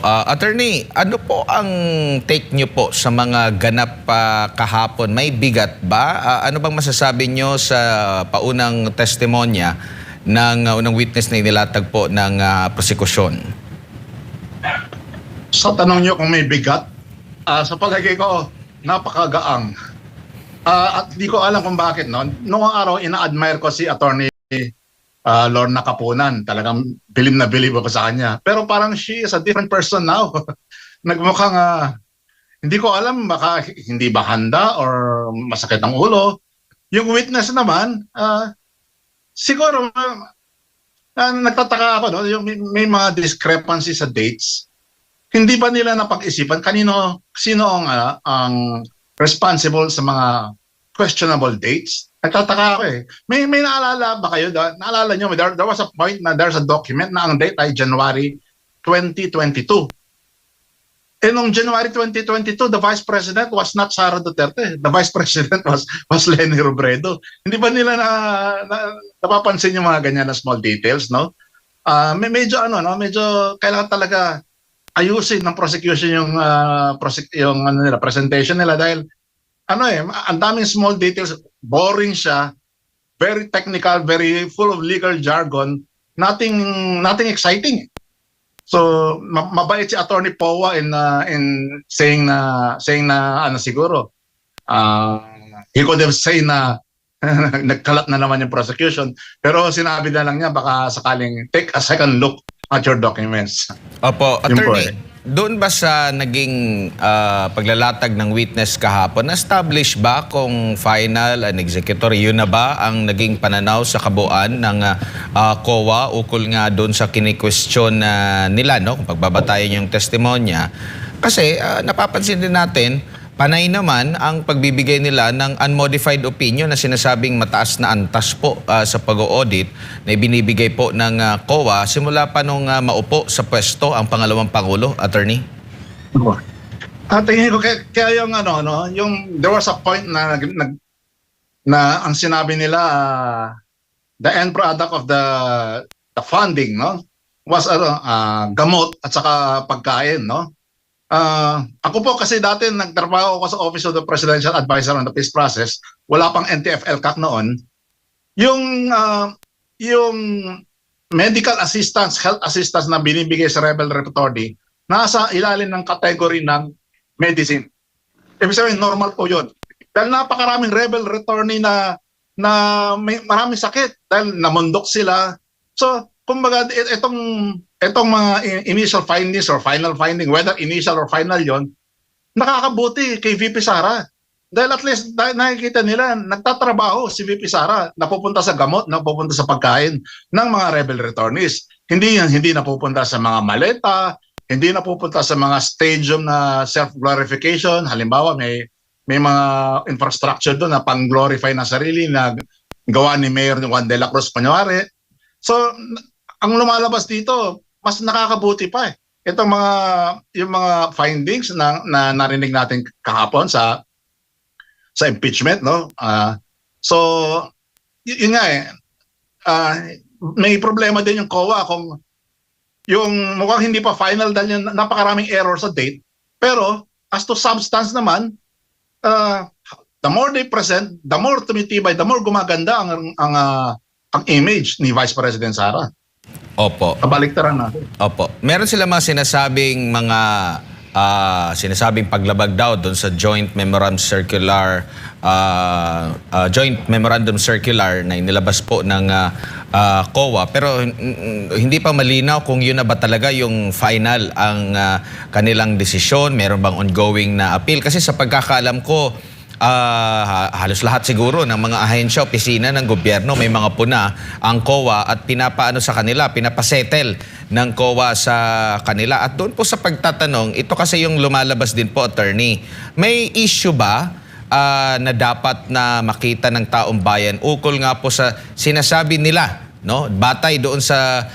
Attorney, ano po ang take nyo po sa mga ganap kahapon? May bigat ba? Ano bang masasabi nyo sa paunang testimonya ng unang witness na inilatag po ng prosekusyon? Sa tanong nyo kung may bigat, sa palagay ko, napakagaang. At di ko alam kung bakit. No? Noong araw, ina-admire ko si Attorney Lorna Capunan. Talagang bilib na bilib ako sa kanya. Pero parang she is a different person now. Nagmukhang, hindi ko alam, baka hindi ba handa or masakit ang ulo. Yung witness naman, siguro, nagtataka ako, no? Yung may mga discrepancy sa dates. Hindi ba nila napag-isipan sino ang responsible sa mga questionable dates? Nagtataka ako eh. May naalala ba kayo? Naalala nyo, there was a point na there's a document na ang date ay January 2022. Eh noong January 2022, the Vice President was not Sara Duterte. The Vice President was Leni Robredo. Hindi ba nila napapansin yung mga ganyan na small details, no? Medyo medyo kailangan talaga ayusin ng prosecution yung presentation nila dahil ang daming small details, boring siya, very technical, very full of legal jargon, nothing exciting. So mabait si Attorney Powa in saying na siguro he could have said na nagkalat na naman yung prosecution, pero sinabi na lang niya baka sakaling take a second look at your documents. Opo, Attorney, doon ba sa naging paglalatag ng witness kahapon, na-establish ba kung final and executory, yun na ba ang naging pananaw sa kabuuan ng COA ukol nga doon sa kini-question nila, no? Kung pagbabatayan yung testimonya? Kasi napapansin din natin, panay naman ang pagbibigay nila ng unmodified opinion na sinasabing mataas na antas po sa pag-audit na ibinibigay po ng COA simula pa nung maupo sa pwesto ang pangalawang Pangulo, Attorney? Tingin ko kaya yung there was a point na ang sinabi nila the end product of the funding, no, was gamot at saka pagkain, no. Ako po kasi dati nagtrabaho ako sa Office of the Presidential Advisor on the Peace Process. Wala pang NTF-ELCAC noon. Yung medical assistance, health assistance na binibigay sa rebel repertory, nasa ilalim ng category ng medicine. Ibig sabihin, normal po yun. Dahil napakaraming rebel returnee na may maraming sakit dahil namundok sila. So, kumbaga, itong mga initial findings or final finding, whether initial or final yon, nakakabuti kay VP Sara. Dahil at least nakikita nila, nagtatrabaho si VP Sara, napupunta sa gamot, napupunta sa pagkain ng mga rebel returnees. Hindi napupunta sa mga maleta, hindi napupunta sa mga stadium na self-glorification. Halimbawa, may mga infrastructure doon na pang-glorify na sarili na gawa ni Mayor Juan de la Cruz Pañuare. So, ang lumalabas dito, mas nakakabuti pa eh. Yung mga findings na narinig natin kahapon sa impeachment, no? So, yun nga eh. May problema din yung COA kung yung mukhang hindi pa final dahil yung napakaraming error sa date. Pero, as to substance naman, the more they present, the more tumitibay, the more gumaganda ang image ni Vice President Sara. Opo. Kabaliktaran natin. Opo. Meron sila mga sinasabing paglabag daw doon sa Joint Memorandum Circular na inilabas po ng COA, pero hindi pa malinaw kung yun na ba talaga yung final ang kanilang desisyon. Meron bang ongoing na appeal? Kasi sa pagkakaalam ko, halos lahat siguro ng mga ahensya, opisina ng gobyerno, may mga puna ang COA at pinapasettle ng COA sa kanila. At doon po sa pagtatanong, ito kasi yung lumalabas din po, Attorney. May issue ba na dapat na makita ng taong bayan ukol nga po sa sinasabi nila, no? Batay doon sa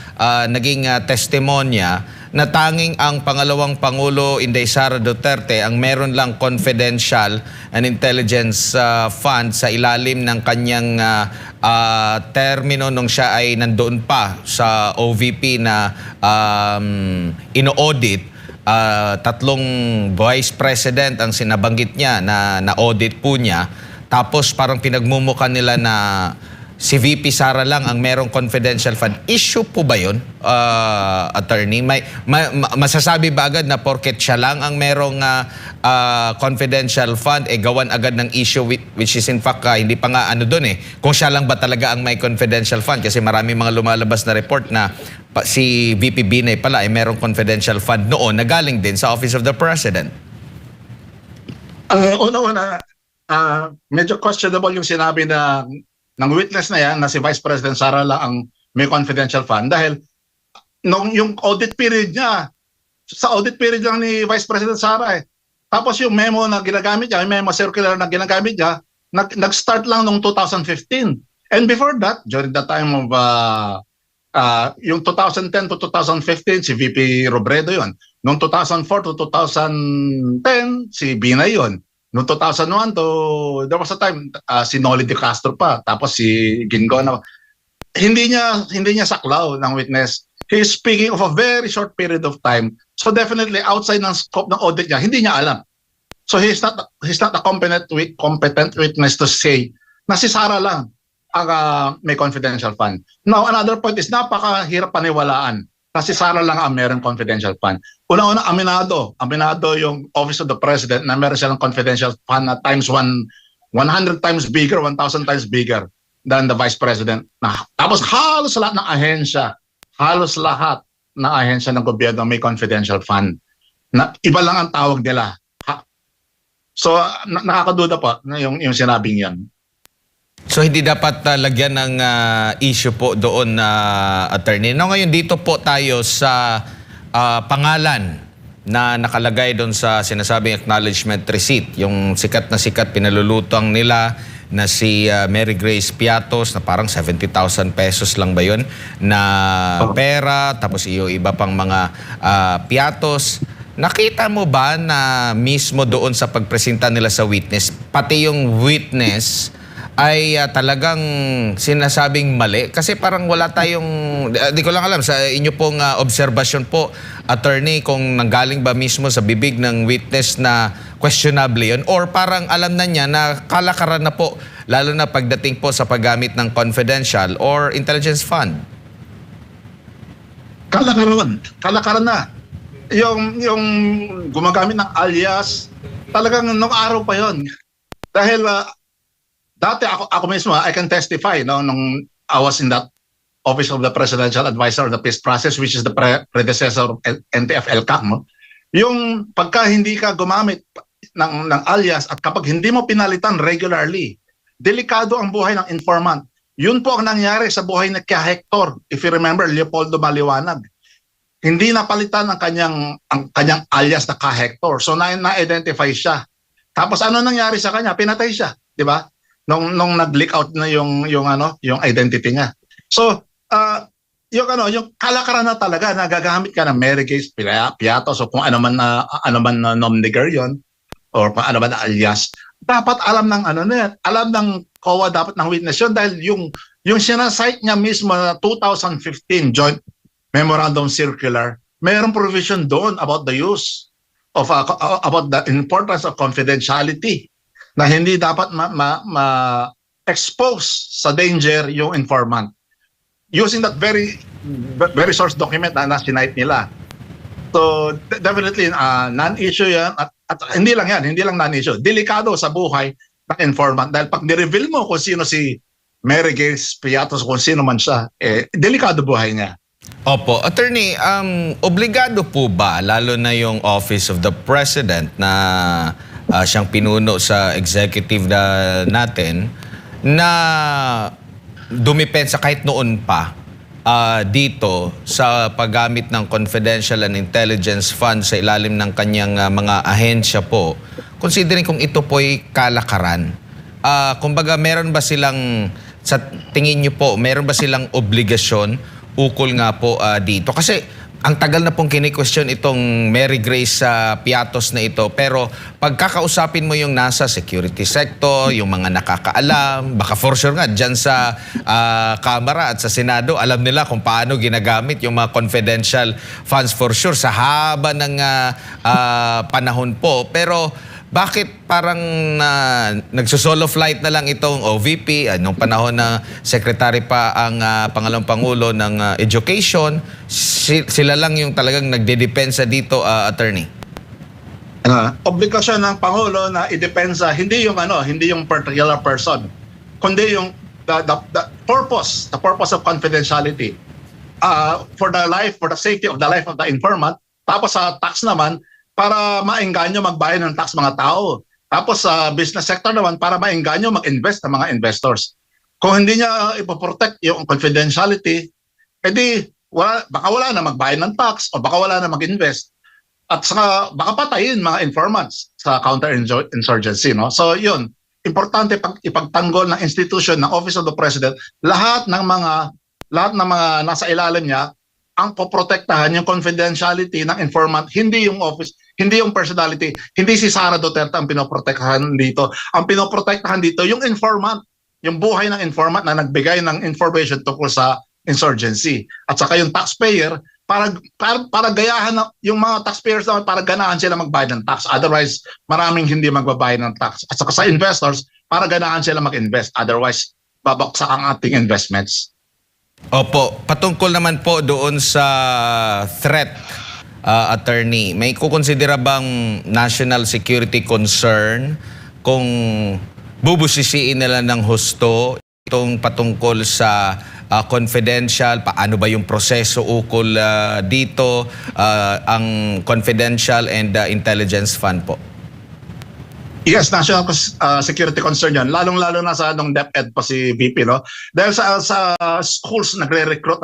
naging testimonya na tanging ang pangalawang Pangulo, Inday Sara Duterte, ang meron lang confidential and intelligence fund sa ilalim ng kanyang termino nung siya ay nandoon pa sa OVP na ino-audit. tatlong vice president ang sinabanggit niya na audit po niya. Tapos parang pinagmumukha nila na si VP Sara lang ang merong confidential fund. Issue po ba yun, attorney? Masasabi ba agad na porket siya lang ang merong confidential fund, gawan agad ng issue which is in fact, hindi pa nga ano doon kung siya lang ba talaga ang may confidential fund? Kasi marami mga lumalabas na report na si VP Binay pala ay merong confidential fund noon na galing din sa Office of the President. Una-una, medyo questionable yung sinabi ng witness na yan na si Vice President Sara lang ang may confidential fund dahil nung yung audit period niya, sa audit period lang ni Vice President Sara Tapos yung memo na ginagamit niya, yung memo circular na ginagamit niya, nag-start lang nung 2015. And before that, during the time of yung 2010 to 2015, si VP Robredo yon. Noong 2004 to 2010, si Binay yon. Noong 2001 to, there was a time, si Noli De Castro pa, tapos si Gingon. Hindi niya saklaw ng witness. He is speaking of a very short period of time. So definitely outside ng scope ng audit niya, hindi niya alam. So he's not a competent witness to say na si Sara lang ang may confidential fund. Now, another point is napakahirap paniwalaan na si Sara lang ang mayroong confidential fund. Una-una, aminado yung Office of the President na meron silang confidential fund na times 100 times bigger, 1,000 times bigger than the Vice President. Tapos halos lahat ng ahensya ng gobyerno may confidential fund. Na iba lang ang tawag nila. So, nakakaduda po na yung sinabing yan. So hindi dapat lagyan ng issue po doon na attorney. No, ngayon dito po tayo sa pangalan na nakalagay doon sa sinasabing acknowledgement receipt. Yung sikat pinalulutang nila na si Mary Grace Piatos na parang 70,000 pesos lang ba yun na pera, tapos iba pang mga Piatos. Nakita mo ba na mismo doon sa pagpresenta nila sa witness, pati yung witness ay talagang sinasabing mali? Kasi parang wala tayong, di ko lang alam, sa inyo pong obserbasyon po, attorney, kung nanggaling ba mismo sa bibig ng witness na questionable yun, or parang alam na niya na kalakaran na po, lalo na pagdating po sa paggamit ng confidential or intelligence fund? Kalakaran na. Yung gumagamit ng alias, talagang nung araw pa yon. Dahil dati ako mismo, I can testify nung I was in that Office of the Presidential Advisor of the Peace Process, which is the predecessor of NTF-ELCAC. Yung pagka hindi ka gumamit ng alias at kapag hindi mo pinalitan regularly, delikado ang buhay ng informant. Yun po ang nangyari sa buhay ni Kya Hector. If you remember, Leopoldo Maliwanag. Hindi napalitan ang kanyang alias na Kya Hector. So na-identify siya. Tapos ano nangyari sa kanya? Pinatay siya, di ba? Nung nag-leak out na yung identity niya. So, yung kalakaran na talaga, nagagamit ka ng Mary Grace Piatos o kung ano man na nomniger yon or kung ano man na alias, dapat alam ng COA dapat ng witness yon dahil yung sinasite niya mismo na 2015 Joint Memorandum Circular, mayroong provision doon about the use of about the importance of confidentiality, na hindi dapat ma-expose sa danger yung informant. Using that very source document na sinite nila. So definitely non-issue yan. At hindi lang non-issue. Delikado sa buhay ng informant. Dahil pag ni-reveal mo kung sino si Mary Grace Piatos, kung sino man siya, delikado buhay niya. Opo. Attorney, obligado po ba, lalo na yung Office of the President na siyang pinuno sa executive natin, na dumipensa kahit noon pa dito sa paggamit ng confidential and intelligence fund sa ilalim ng kanyang mga ahensya po, considering kung ito po'y kalakaran? Kumbaga, meron ba silang, sa tingin niyo po, meron ba silang obligasyon ukol nga po dito? Kasi Ang tagal na pong kini-question itong Mary Grace sa Piatos na ito, pero pagkakausapin mo yung nasa security sector, yung mga nakakaalam, baka for sure nga dyan sa Kamara at sa Senado, alam nila kung paano ginagamit yung mga confidential funds for sure sa haba ng panahon po. Pero bakit parang nagsusolo flight na lang itong OVP, nung panahon na secretary pa ang Pangalawang Pangulo ng Education, sila lang yung talagang nagdedepensa dito, attorney? Obligasyon ng Pangulo na idepensa hindi yung particular person, kundi yung the purpose of confidentiality for the safety of the life of the informant. Tapos sa tax naman, para maengganyo magbayad ng tax mga tao. Tapos sa business sector naman, para maengganyo mag-invest ng mga investors. Kung hindi niya ipoprotect yung confidentiality, edi baka wala na magbayad ng tax o baka wala na mag-invest. At saka baka patayin mga informants sa counterinsurgency. No? So yun, importante ipagtanggol ng institution ng Office of the President, lahat ng mga nasa ilalim niya ang poprotektahan yung confidentiality ng informant, hindi yung office, hindi yung personality, hindi si Sara Duterte ang pinoprotektahan dito. Ang pinoprotektahan dito yung informant, yung buhay ng informant na nagbigay ng information tungkol sa insurgency. At saka yung taxpayer, para gayahan yung mga taxpayers naman, para ganahan sila magbayad ng tax. Otherwise, maraming hindi magbabayad ng tax. At saka sa investors, para ganahan sila mag-invest. Otherwise, babaksak ang ating investments. Opo, patungkol naman po doon sa threat, attorney, may kukonsidera bang national security concern kung bubusisiin nila ng husto itong patungkol sa confidential, paano ba yung proseso ukol dito, ang confidential and intelligence fund po? Yes, national security concern yan. Lalong-lalo na sa DepEd pa si VP, no? Dahil sa schools nagre-recruit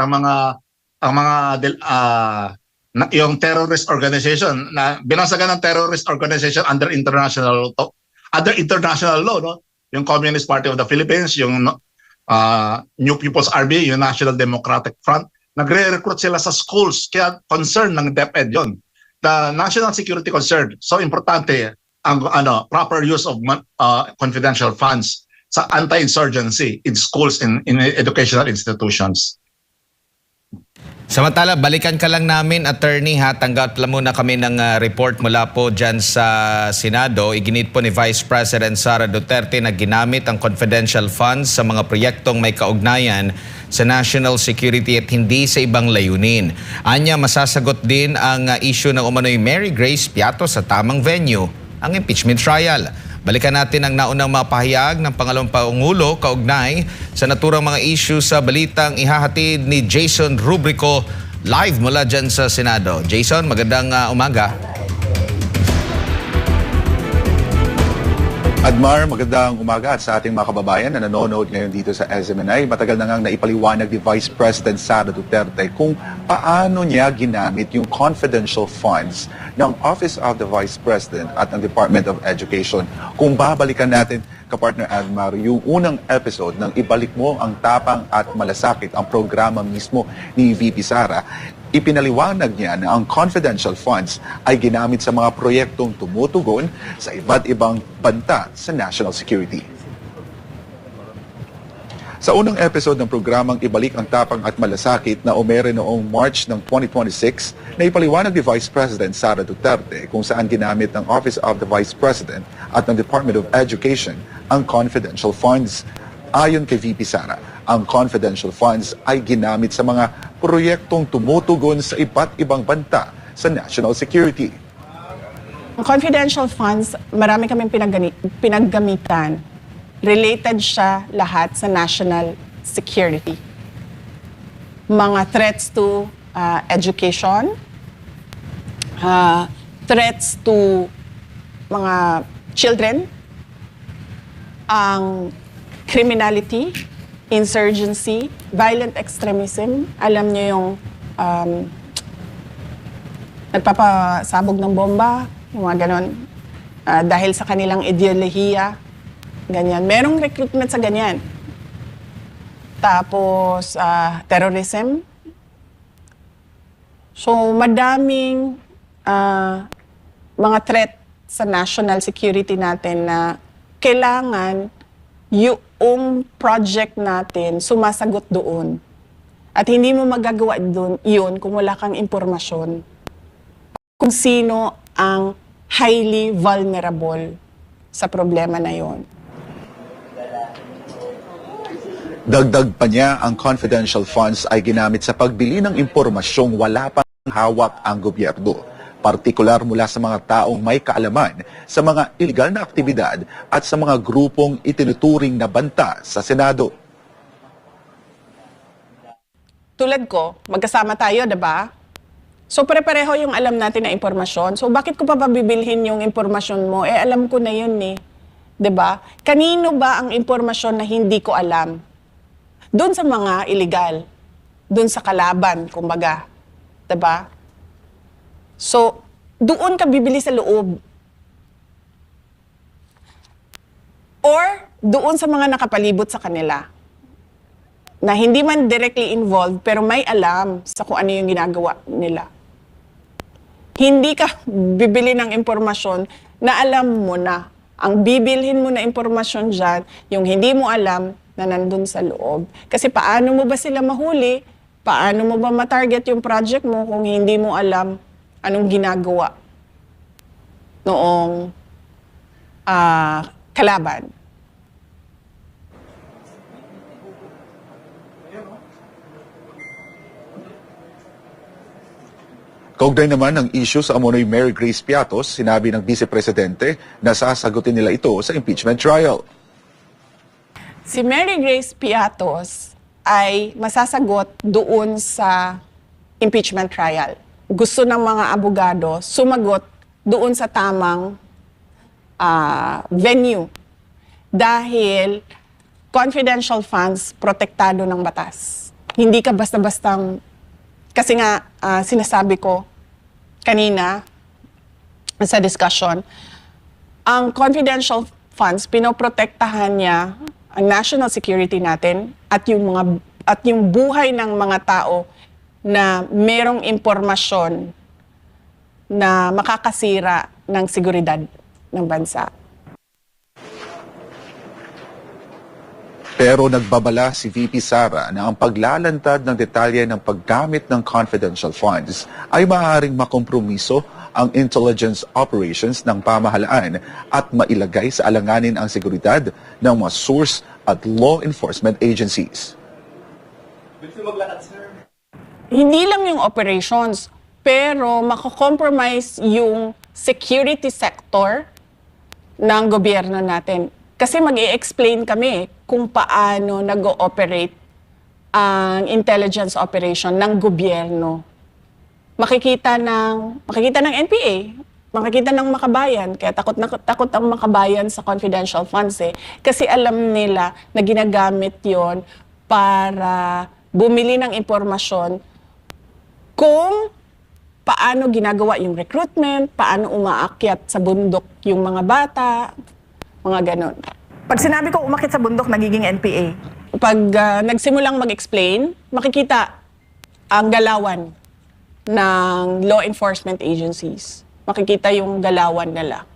yung terrorist organization na binasagan ng terrorist organization under international law, no? Yung Communist Party of the Philippines, yung New People's Army, yung National Democratic Front, nagre-recruit sila sa schools. Kaya concern ng DepEd yon. The national security concern, so importante ang proper use of confidential funds sa anti-insurgency in schools, in educational institutions. Samantala, balikan ka lang namin, attorney, ha? Tanggap lang muna kami ng report mula po dyan sa Senado. Iginit po ni Vice President Sara Duterte na ginamit ang confidential funds sa mga proyektong may kaugnayan sa national security at hindi sa ibang layunin. Anya, masasagot din ang issue ng umano'y Mary Grace Piatos sa tamang venue, ang impeachment trial. Balikan natin ang naunang mapahayag ng Pangalawang Pangulo kaugnay sa naturang mga issue sa balitang ihahatid ni Jason Rubrico live mula dyan sa Senado. Jason, magandang umaga. Admar, magandang umaga at sa ating mga kababayan na nanonood ngayon dito sa SMNI. Matagal na ngang naipaliwanag ni Vice President Sara Duterte kung paano niya ginamit yung confidential funds ng Office of the Vice President at ng Department of Education. Kung babalikan natin, kapartner Admar, yung unang episode ng Ibalik Mo ang Tapang at Malasakit, ang programa mismo ni VP Sara, ipinaliwanag niya na ang confidential funds ay ginamit sa mga proyektong tumutugon sa iba't ibang banta sa national security. Sa unang episode ng programang Ibalik ang Tapang at Malasakit na umere noong March ng 2026, na ipaliwanag ni Vice President Sara Duterte kung saan ginamit ng Office of the Vice President at ng Department of Education ang confidential funds. Ayon kay VP Sara, ang confidential funds ay ginamit sa mga proyektong tumutugon sa iba't ibang banta sa national security. Ang confidential funds, marami kaming pinaggamitan. Related siya lahat sa national security. Mga threats to education, threats to mga children, ang criminality, insurgency, violent extremism. Alam niyo yung nagpapasabog ng bomba, yung mga ganon, dahil sa kanilang ideolohiya, ganyan. Merong recruitment sa ganyan. Tapos, terrorism, So, madaming mga threat sa national security natin na kailangan yung project natin sumasagot doon. At hindi mo magagawa doon yun kung wala kang impormasyon kung sino ang highly vulnerable sa problema na yon. Dagdag pa niya, ang confidential funds ay ginamit sa pagbili ng impormasyong wala pang hawak ang gobyerno, partikular mula sa mga taong may kaalaman sa mga iligal na aktibidad at sa mga grupong itinuturing na banta sa Senado. Tulad ko, magkasama tayo, diba? So, pare-pareho yung alam natin na impormasyon. So, bakit ko pa bibilhin yung impormasyon mo? Eh, alam ko na yun eh. Diba? Kanino ba ang impormasyon na hindi ko alam? Doon sa mga illegal. Doon sa kalaban, kumbaga. Diba? So, doon ka bibili sa loob. Or, doon sa mga nakapalibot sa kanila. Na hindi man directly involved, pero may alam sa kung ano yung ginagawa nila. Hindi ka bibili ng impormasyon na alam mo na. Ang bibilhin mo na impormasyon dyan, yung hindi mo alam na nandun sa loob. Kasi paano mo ba sila mahuli? Paano mo ba matarget yung project mo kung hindi mo alam anong ginagawa noong kalaban? Kaugnay naman ng issue sa amunoy Mary Grace Piatos, sinabi ng Vice Presidente na sasagutin nila ito sa impeachment trial. Si Mary Grace Piatos ay masasagot doon sa impeachment trial. Gusto ng mga abogado sumagot doon sa tamang venue dahil confidential funds protektado ng batas. Hindi ka basta-bastang, kasi nga sinasabi ko kanina sa discussion, ang confidential funds, pinoprotektahan niya ang national security natin at yung buhay ng mga tao na merong impormasyon na makakasira ng seguridad ng bansa. Pero nagbabala si VP Sara na ang paglalantad ng detalye ng paggamit ng confidential funds ay maaaring makompromiso ang intelligence operations ng pamahalaan at mailagay sa alanganin ang seguridad ng mga source at law enforcement agencies. Hindi lang yung operations, pero makakompromise yung security sector ng gobyerno natin. Kasi mag-i-explain kami kung paano nag-ooperate ang intelligence operation ng gobyerno. Makikita ng NPA, makikita ng makabayan, kaya takot ang makabayan sa confidential funds eh. Kasi alam nila na ginagamit yon para bumili ng impormasyon kung paano ginagawa yung recruitment, paano umaakyat sa bundok yung mga bata, mga ganon. Pag sinabi ko umakyat sa bundok, nagiging NPA. Pag nagsimulang mag-explain, makikita ang galawan ng law enforcement agencies. Makikita yung galawan nila.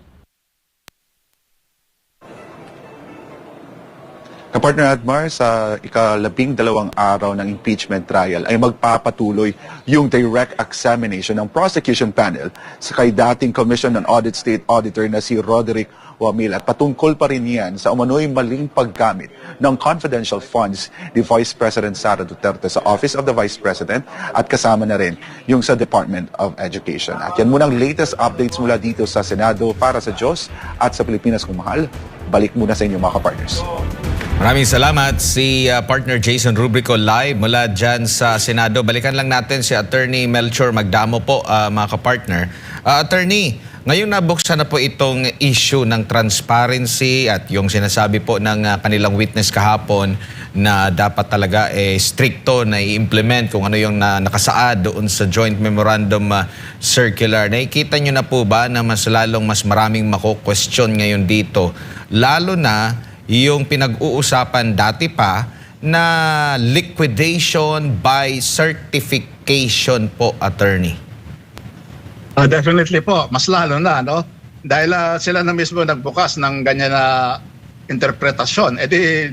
Kapartner Admar, sa ika-12 araw ng impeachment trial ay magpapatuloy yung direct examination ng prosecution panel sa kay dating Commission on Audit State Auditor na si Roderick Wamil at patungkol pa rin yan sa umano'y maling paggamit ng confidential funds ni Vice President Sara Duterte sa Office of the Vice President at kasama na rin yung sa Department of Education. At yan muna ang latest updates mula dito sa Senado para sa Diyos at sa Pilipinas kung mahal. Balik muna sa inyo mga kapartners. Maraming salamat si partner Jason Rubrico live mula dyan sa Senado. Balikan lang natin si Attorney Melchor Magdamo po, mga kapartner. Attorney, ngayon nabuksan na po itong issue ng transparency at yung sinasabi po ng kanilang witness kahapon na dapat talaga stricto na i-implement kung ano yung nakasaad doon sa Joint Memorandum Circular. Nakikita nyo na po ba na mas maraming mako-question ngayon dito? Lalo na yung pinag-uusapan dati pa na liquidation by certification po, attorney? Definitely po, mas lalo na, no? Dahil sila na mismo nagbukas ng ganyan na interpretasyon,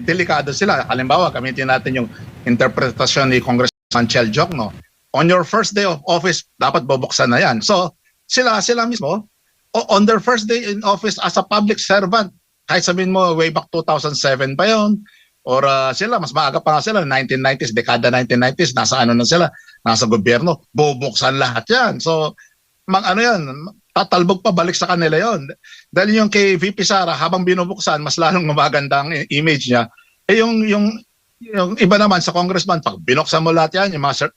delikado sila. Halimbawa, gamitin natin yung interpretasyon ni Congressman Chel Jokno. On your first day of office, dapat bubuksan na yan. So, sila mismo, on their first day in office as a public servant, kahit sabihin mo, way back 2007 pa yun, or sila, mas maaga pa nga sila, 1990s, dekada 1990s, nasa ano na sila, nasa gobyerno, bubuksan lahat yan. So, tatalbog pa balik sa kanila yon. Dahil yung kay VP Sara, habang binubuksan, mas lalong gumaganda ang image niya. Yung iba naman sa congressman, pag binuksan mo lahat yan, yung mga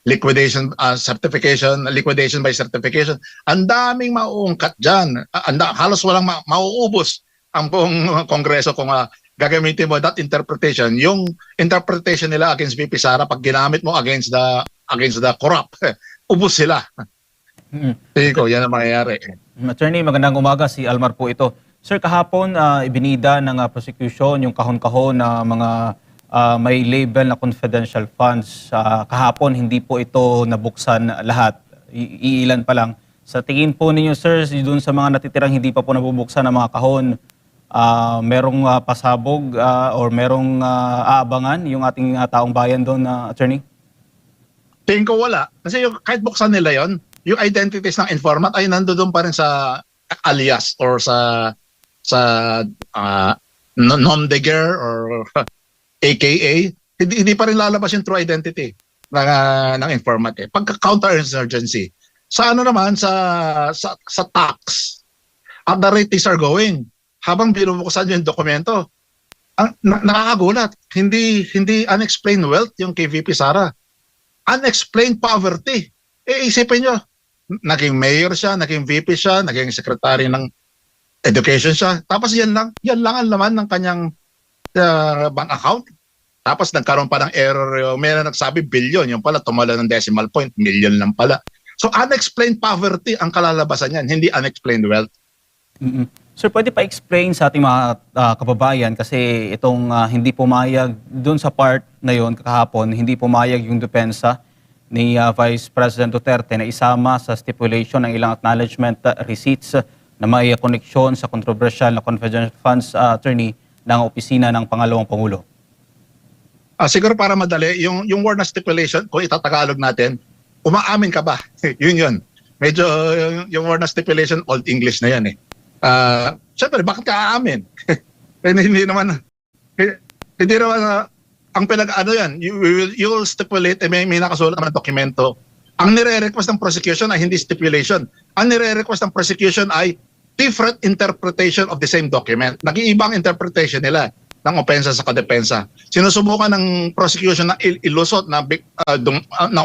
liquidation certification, liquidation by certification, ang daming mauungkat dyan. Halos walang mauubos ang buong kongreso kung gagamitin mo that interpretation. Yung interpretation nila against VP Sara, pag ginamit mo against the corrupt, ubos sila. Iko, yan ang mangyayari. Attorney, magandang umaga. Si Almar po ito. Sir, kahapon ibinida ng prosecution yung kahon-kahon na mga may label na confidential funds. Kahapon, hindi po ito nabuksan lahat. Iilan pa lang. Sa tingin po ninyo, sir, doon sa mga natitirang hindi pa po nabubuksan ng mga kahon, merong pasabog or merong aabangan yung ating taong bayan doon, attorney? Tingin ko wala. Kasi kahit buksan nila yon, yung identities ng informant ay nandoon pa rin sa alias or sa nom de guerre or AKA. Hindi pa rin lalabas yung true identity ng informant. Pagka-counterinsurgency. Sa ano naman, sa tax, at the rate things are going, habang binubuksan yung dokumento, nakakagulat. Hindi unexplained wealth yung kay VP Sara. Unexplained poverty. Isipin nyo, naging mayor siya, naging VP siya, naging secretary ng education siya. Tapos yan lang ang laman ng kanyang bank account. Tapos nagkaroon pa ng error, may nagsabi billion, yung pala tumala ng decimal point, million lang pala. So unexplained poverty ang kalalabasan yan, hindi unexplained wealth. Sir, pwede pa explain sa ating mga kababayan kasi itong hindi pumayag doon sa part na yon kahapon, hindi pumayag yung depensa ni Vice President Duterte na isama sa stipulation ng ilang acknowledgement receipts na may koneksyon sa controversial na confidential funds, attorney, ng opisina ng Pangalawang Pangulo. Siguro para madali, yung word na stipulation, kung itatagalog natin, umaamin ka ba? Yun. Medyo yung word na stipulation, Old English na yan eh. Siyempre, bakit ka aamin? hindi naman ang yan, you will stipulate, may nakasulat naman na dokumento. Ang nire-request ng prosecution ay hindi stipulation. Ang nire-request ng prosecution ay different interpretation of the same document. Nag-iibang interpretation nila ng opensa sa kadepensa. Sinusubukan ng prosecution na ilusot na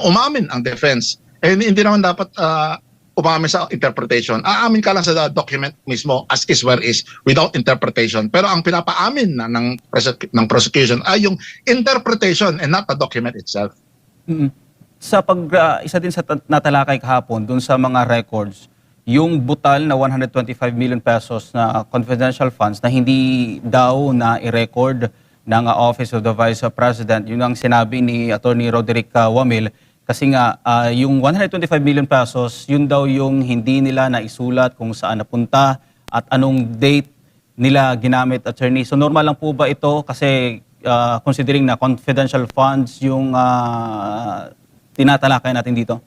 umamin ang defense. Hindi naman dapat umamin sa interpretation. Aamin ka lang sa document mismo as is where is without interpretation. Pero ang pinapaamin na ng prosecution ay yung interpretation and not the document itself. Sa isa din sa natalakay kahapon dun sa mga records, yung butal na 125 million pesos na confidential funds na hindi daw na i-record ng Office of the Vice President, yun ang sinabi ni Attorney Roderick Wamil. Kasi nga, yung 125 million pesos, yun daw yung hindi nila naisulat kung saan napunta at anong date nila ginamit, attorney. So normal lang po ba ito? Kasi considering na confidential funds yung tinatalakay natin dito?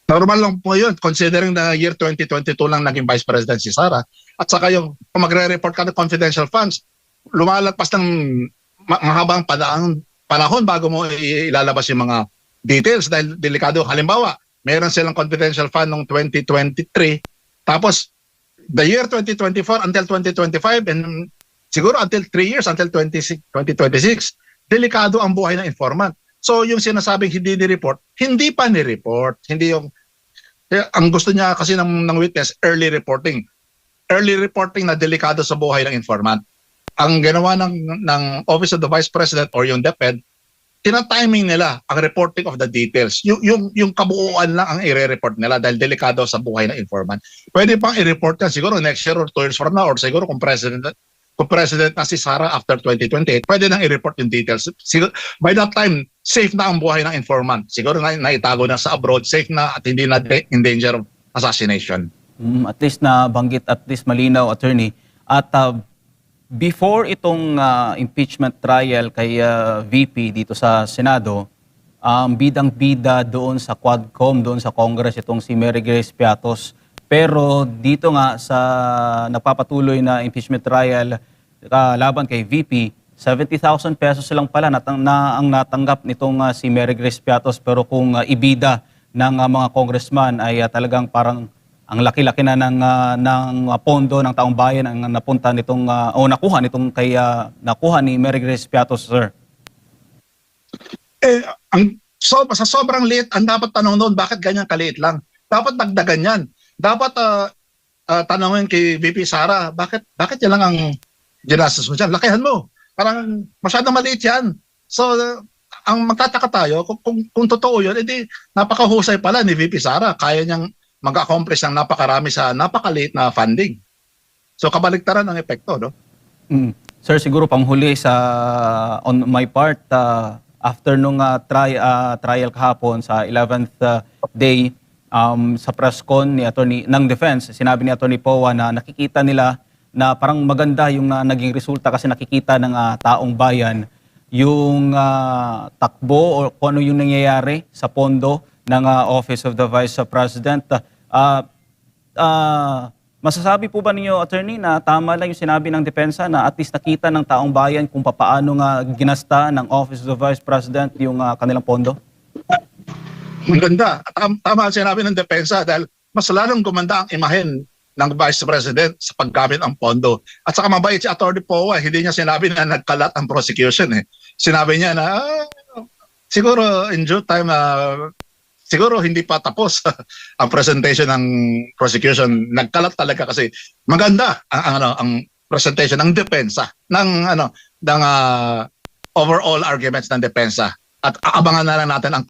Normal lang po yun, considering na year 2022 lang naging Vice President si Sara. At saka yung kung magre-report ka ng confidential funds, lumalagpas ng mahabang panahon bago mo ilalabas yung mga details dahil delikado. Halimbawa, meron silang confidential fund noong 2023, tapos the year 2024 until 2025 and siguro until 3 years, until 2026, delikado ang buhay ng informant. So yung sinasabing hindi ni-report, hindi pa ni-report. Hindi yung, ang gusto niya kasi ng witness, early reporting. Early reporting na delikado sa buhay ng informant. Ang ginawa ng Office of the Vice President or yung DepEd, tina-timing nila ang reporting of the details. Yung kabuuan lang ang i-report nila dahil delikado sa buhay ng informant. Pwede pang i-report yan siguro next year or 2 years from now or siguro kung kung president na si Sara after 2028, pwede nang i-report yung details. By that time, safe na ang buhay ng informant. Siguro na naitago na sa abroad, safe na at hindi na in danger of assassination. At least na banggit, at least malinaw, attorney. At before itong impeachment trial kay VP dito sa Senado, bidang-bida doon sa Quadcom, doon sa Congress, itong si Mary Grace Piatos. Pero dito nga sa napapatuloy na impeachment trial laban kay VP, 70,000 pesos lang pala ang natanggap nitong si Mary Grace Piatos. Pero kung ibida ng mga congressman ay talagang parang ang laki-laki na ng pondo ng taong bayan ang napunta nitong nakuha nitong nakuha ni Mary Grace Piatos, sir. Sa sobrang liit, ang dapat tanong noon, bakit ganyan kaliit lang? Dapat dagdagan yan. Dapat tanongin kay VP Sara, bakit yan lang ang ginastos mo dyan? Lakihan mo. Parang masyadong maliit yan. So, ang magtataka tayo, kung totoo yun, edi napakahusay pala ni VP Sara. Kaya niyang mag-accomplish ng napakarami sa napakaliit na funding. So, kabaligtaran ang epekto, no? Sir, siguro panghuli on my part, after nung trial kahapon sa 11th day, sa press con ng defense, sinabi ni Attorney Powa na nakikita nila na parang maganda yung naging resulta kasi nakikita ng taong bayan yung takbo o kung ano yung nangyayari sa pondo ng Office of the Vice President. Masasabi po ba ninyo, Attorney, na tama lang yung sinabi ng depensa na at least nakita ng taong bayan kung paano nga ginasta ng Office of the Vice President yung kanilang pondo? Maganda. Tama ang sinabi ng depensa dahil mas lalong gumanda ang imahen ng Vice President sa paggamit ng pondo. At saka mabait si Atty. Powa, hindi niya sinabi na nagkalat ang prosecution. Sinabi niya na siguro in due time, siguro hindi pa tapos ang presentation ng prosecution. Nagkalat talaga kasi maganda ang presentation ng depensa, ng overall arguments ng depensa. At aabangan na lang natin ang